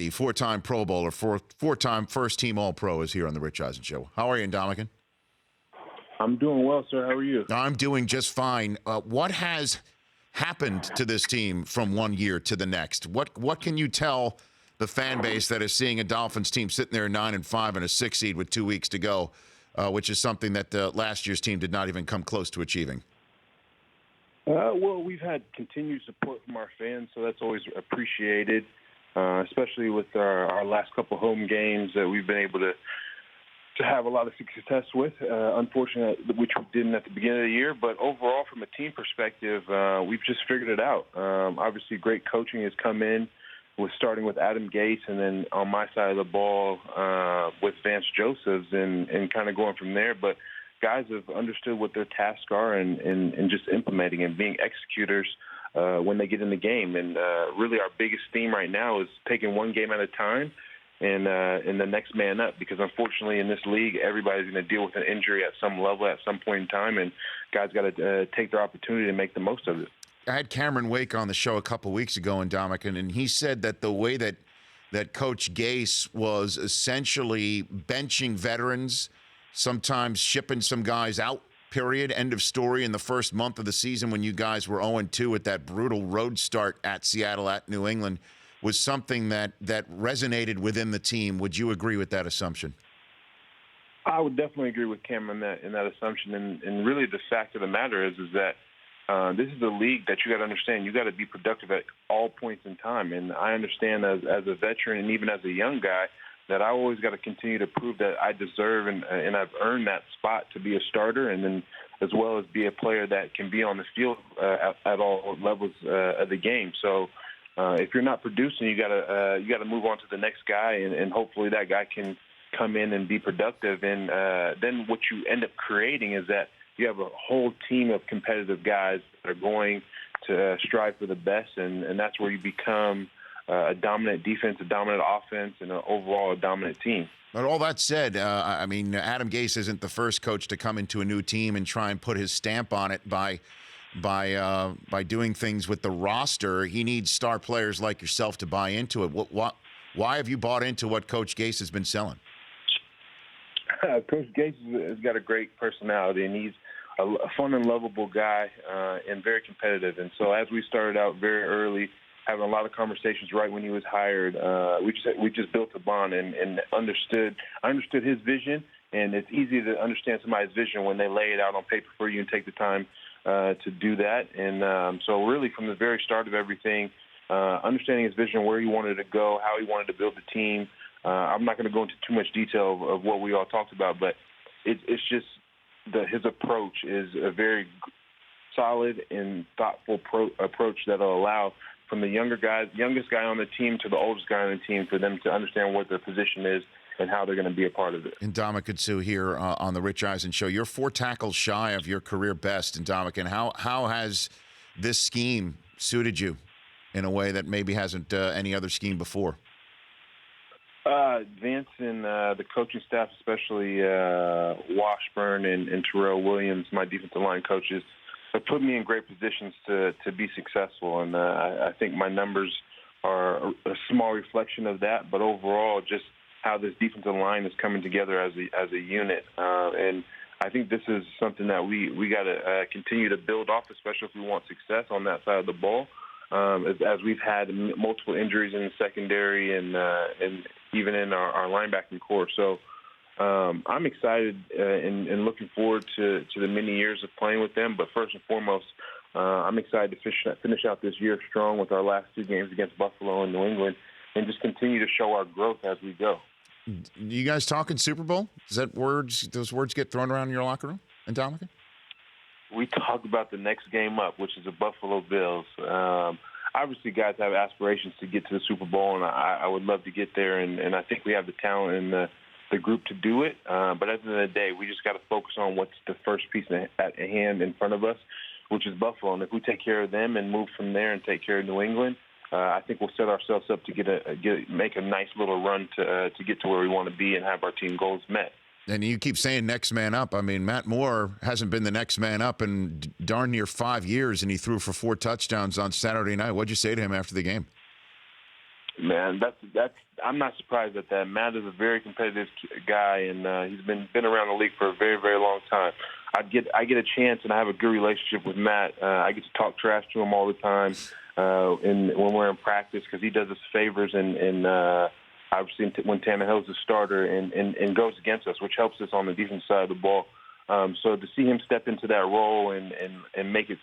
the four-time Pro Bowler, four-time first-team All-Pro, is here on the Rich Eisen Show. How are you, Ndamukong? I'm doing well, sir. How are you? I'm doing just fine. What has happened to this team from one year to the next? What can you tell the fan base that is seeing a Dolphins team sitting there 9-5 and a 6 seed with 2 weeks to go, which is something that last year's team did not even come close to achieving? Well, we've had continued support from our fans, so that's always appreciated, especially with our last couple home games that we've been able to have a lot of success with. Unfortunately, which we didn't at the beginning of the year, but overall, from a team perspective, we've just figured it out. Obviously, great coaching has come in, starting with Adam Gase, and then on my side of the ball with Vance Josephs, and kind of going from there. But guys have understood what their tasks are and just implementing and being executors when they get in the game. And really our biggest theme right now is taking one game at a time and the next man up, because unfortunately in this league, everybody's going to deal with an injury at some level at some point in time, and guys got to take their opportunity to make the most of it. I had Cameron Wake on the show a couple weeks ago in Ndamukong, and he said that the way that Coach Gase was essentially benching veterans, sometimes shipping some guys out, period, end of story, in the first month of the season when you guys were 0-2 with that brutal road start at Seattle, at New England, was something that resonated within the team. Would you agree with that assumption? I would definitely agree with Cam in that assumption. And really the fact of the matter is that this is a league that you got to understand. You got to be productive at all points in time. And I understand as a veteran and even as a young guy that I always got to continue to prove that I deserve and I've earned that spot to be a starter, and then as well as be a player that can be on the field at all levels of the game. So if you're not producing, you got to move on to the next guy, and hopefully that guy can come in and be productive. And then what you end up creating is that you have a whole team of competitive guys that are going to strive for the best, and that's where you become a dominant defense, a dominant offense, and overall a dominant team. But all that said, I mean, Adam Gase isn't the first coach to come into a new team and try and put his stamp on it by doing things with the roster. He needs star players like yourself to buy into it. Why have you bought into what Coach Gase has been selling? Coach Gase has got a great personality, and he's a fun and lovable guy and very competitive. And so as we started out very early, having a lot of conversations right when he was hired, we just built a bond and I understood his vision, and it's easy to understand somebody's vision when they lay it out on paper for you and take the time to do that. And so really from the very start of everything, understanding his vision, where he wanted to go, how he wanted to build the team. I'm not going to go into too much detail of what we all talked about, but it's just his approach is a very solid and thoughtful approach that will allow from the youngest guy on the team to the oldest guy on the team for them to understand what their position is and how they're going to be a part of it. Ndamukong Suh here on the Rich Eisen Show. You're 4 tackles shy of your career best, Ndamukong. How has this scheme suited you in a way that maybe hasn't any other scheme before? Vance and the coaching staff, especially Washburn and Terrell Williams, my defensive line coaches, have put me in great positions to be successful. And I think my numbers are a small reflection of that, but overall just how this defensive line is coming together as a unit. And I think this is something that we got to continue to build off, especially if we want success on that side of the ball. As we've had multiple injuries in the secondary and even in our linebacking core. So I'm excited and looking forward to the many years of playing with them. But first and foremost, I'm excited to finish out this year strong with our last 2 games against Buffalo and New England, and just continue to show our growth as we go. You guys talking Super Bowl? Those words get thrown around in your locker room, Ndamukong? We talk about the next game up, which is the Buffalo Bills. Obviously, guys have aspirations to get to the Super Bowl, and I would love to get there, and I think we have the talent and the group to do it. But at the end of the day, we just got to focus on what's the first piece at hand in front of us, which is Buffalo. And if we take care of them and move from there and take care of New England, I think we'll set ourselves up to make a nice little run to get to where we want to be and have our team goals met. And you keep saying next man up. I mean, Matt Moore hasn't been the next man up in darn near 5 years, and he threw for 4 touchdowns on Saturday night. What'd you say to him after the game? Man, I'm not surprised at that. Matt is a very competitive guy, and he's been around the league for a very, very long time. I get a chance, and I have a good relationship with Matt. I get to talk trash to him all the time, when we're in practice, because he does us favors, and obviously when Tannehill's the starter and goes against us, which helps us on the defense side of the ball. So to see him step into that role and make it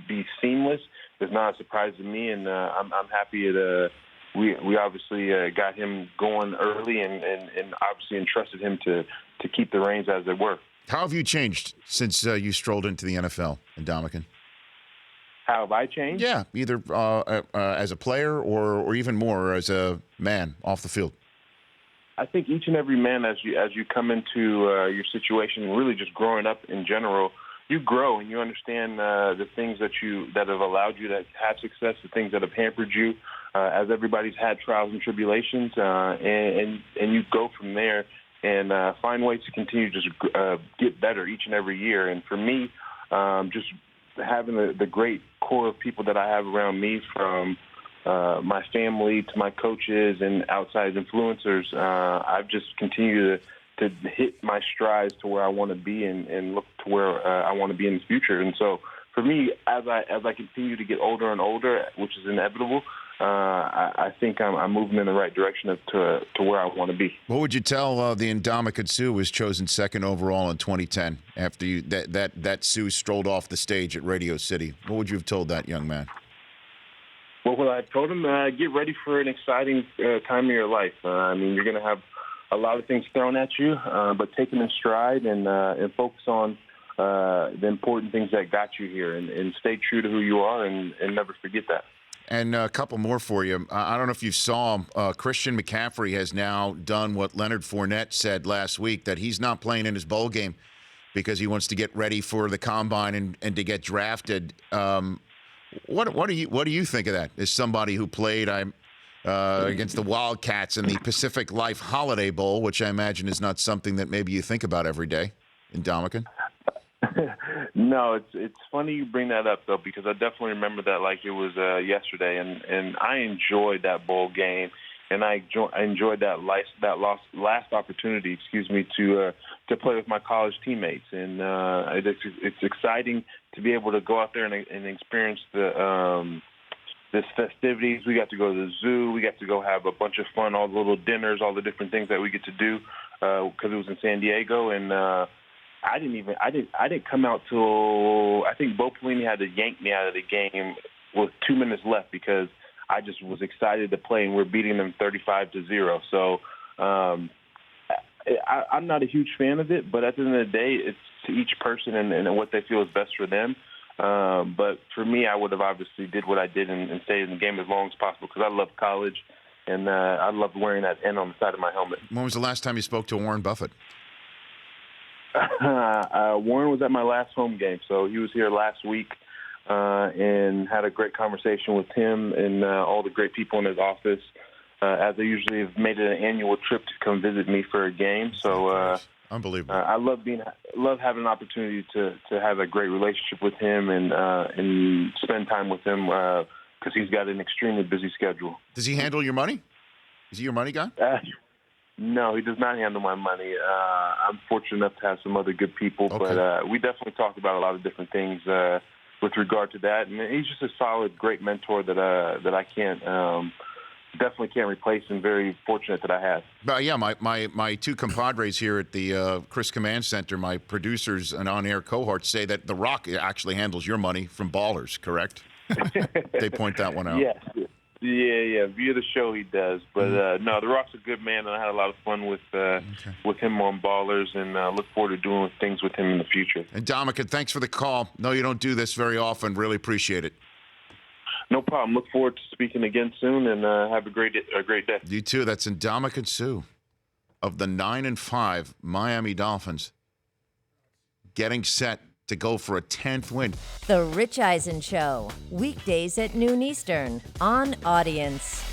be seamless is not a surprise to me, and I'm happy that we obviously got him going early and obviously entrusted him to keep the reins as they were. How have you changed since you strolled into the NFL, Ndamukong? How have I changed? Yeah, either as a player or even more as a man off the field. I think each and every man, as you come into your situation, really just growing up in general, you grow and you understand the things that have allowed you to have success, the things that have hampered you, as everybody's had trials and tribulations, and you go from there and find ways to continue to just get better each and every year. And for me, just having the great core of people that I have around me, from my family to my coaches and outside influencers, I've just continued to hit my strides to where I want to be and look to where I want to be in the future. And so for me, as I continue to get older and older, which is inevitable, I think I'm moving in the right direction to where I want to be. What would you tell the Ndamukong Suh was chosen second overall in 2010 after that Suh strolled off the stage at Radio City? What would you have told that young man? Well, I told him, get ready for an exciting time of your life. I mean, you're going to have a lot of things thrown at you, but take them in stride and focus on the important things that got you here, and stay true to who you are and never forget that. And a couple more for you. I don't know if you saw him. Christian McCaffrey has now done what Leonard Fournette said last week, that he's not playing in his bowl game because he wants to get ready for the combine and to get drafted. What do you think of that? As somebody who played against the Wildcats in the Pacific Life Holiday Bowl, which I imagine is not something that maybe you think about every day, Ndamukong? No, it's funny you bring that up, though, because I definitely remember that like it was yesterday, and I enjoyed that bowl game, and I enjoyed that last opportunity, to play with my college teammates, and it's exciting to be able to go out there and experience this festivities. We got to go to the zoo. We got to go have a bunch of fun, all the little dinners, all the different things that we get to do because it was in San Diego, and I didn't come out till I think Bo Pelini had to yank me out of the game with 2 minutes left because I just was excited to play, and we're beating them 35-0. So I'm not a huge fan of it, but at the end of the day, it's to each person and what they feel is best for them. But for me, I would have obviously did what I did and stayed in the game as long as possible because I love college, and I love wearing that N on the side of my helmet. When was the last time you spoke to Warren Buffett? Warren was at my last home game, so he was here last week and had a great conversation with him and all the great people in his office, as they usually have made it an annual trip to come visit me for a game. So unbelievable. I love having an opportunity to have a great relationship with him and spend time with him because he's got an extremely busy schedule. Does he handle your money? Is he your money guy? No, he does not handle my money. I'm fortunate enough to have some other good people, but we definitely talked about a lot of different things with regard to that. And he's just a solid, great mentor that I definitely can't replace, and very fortunate that I have. But yeah, my two compadres here at the Chris Command Center, my producers and on-air cohorts, say that The Rock actually handles your money from Ballers, correct? They point that one out. Yes. Yeah. View the show, he does. But no, The Rock's a good man, and I had a lot of fun with him on Ballers, and look forward to doing things with him in the future. And Ndamukong, thanks for the call. No, you don't do this very often. Really appreciate it. No problem. Look forward to speaking again soon, and have a great day. You too. That's Ndamukong Suh of the 9-5 Miami Dolphins, getting set to go for a 10th win. The Rich Eisen Show, weekdays at noon Eastern on Audience.